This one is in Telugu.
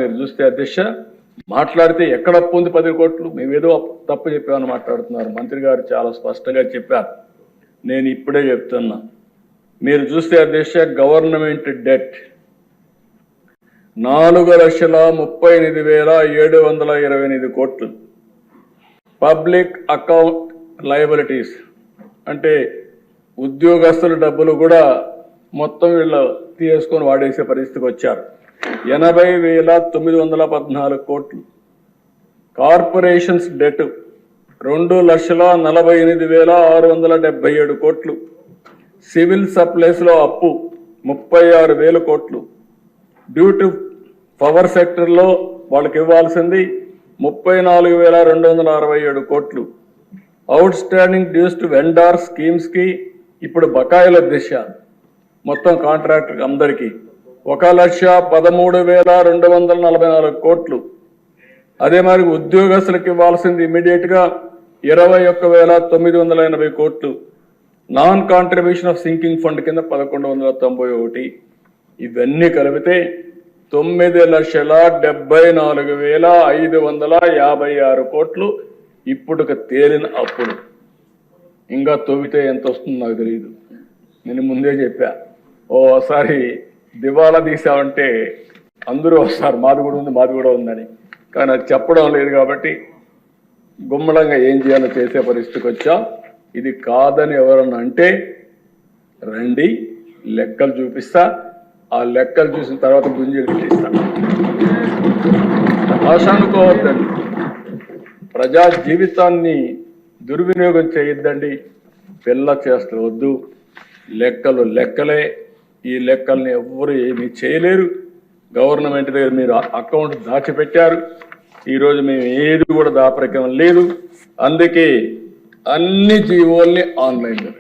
మీరు చూస్తే అధ్యక్ష మాట్లాడితే ఎక్కడ అప్పు ఉంది 10 కోట్లు మేమేదో తప్పు చెప్పామని మాట్లాడుతున్నారు. మంత్రి గారు చాలా స్పష్టంగా చెప్పారు. నేను ఇప్పుడే చెప్తున్నా, మీరు చూస్తే అధ్యక్ష గవర్నమెంట్ డెట్ 4,38,728 కోట్లు, పబ్లిక్ అకౌంట్ లయబిలిటీస్ అంటే ఉద్యోగస్తుల డబ్బులు కూడా మొత్తం వీళ్ళు తీసుకొని వాడేసే పరిస్థితికి వచ్చారు, 80,914 కోట్లు. కార్పొరేషన్స్ డెట్ 2,48,677 కోట్లు. సివిల్ సప్లైస్లో అప్పు 36,000 కోట్లు. డ్యూటీ పవర్ సెక్టర్లో వాళ్ళకి ఇవ్వాల్సింది 34,267 కోట్లు. Outstanding dues to vendor స్కీమ్స్కి ఇప్పుడు బకాయిల దిశ మొత్తం కాంట్రాక్టర్ అందరికీ 1,13,244 కోట్లు. అదే మరి ఉద్యోగస్తులకు ఇవ్వాల్సింది ఇమీడియట్గా 21,980 కోట్లు. Non contribution of sinking fund కింద 1,191. ఇవన్నీ కలిపితే 9,74,556 కోట్లు ఇప్పుడు తేలిన అప్పుడు. ఇంకా తవ్వితే ఎంత వస్తుందో నాకు తెలియదు. నేను ముందే చెప్పా, ఓసారి దివాలా తీసామంటే అందరూ వస్తారు, మాది కూడా ఉందని. కానీ అది చెప్పడం లేదు కాబట్టి గుమ్మడంగా ఏం చేయాలో చేసే పరిస్థితికి వచ్చా. ఇది కాదని ఎవరన్నా అంటే రండి, లెక్కలు చూపిస్తా. ఆ లెక్కలు చూసిన తర్వాత గుంజీలు తీస్తా. ఆశ అనుకోవద్దండి, ప్రజా జీవితాన్ని దుర్వినియోగం చేయొద్దండి. పిల్ల చేస్తూ వద్దు. లెక్కలు లెక్కలే. ఈ లెక్కల్ని ఎవ్వరు ఏమీ చేయలేరు. గవర్నమెంట్ దగ్గర మీరు అకౌంట్ దాచిపెట్టారు. ఈరోజు మేము ఏది కూడా దాపరికం లేదు. అందుకే అన్ని జీవోల్ని ఆన్లైన్లో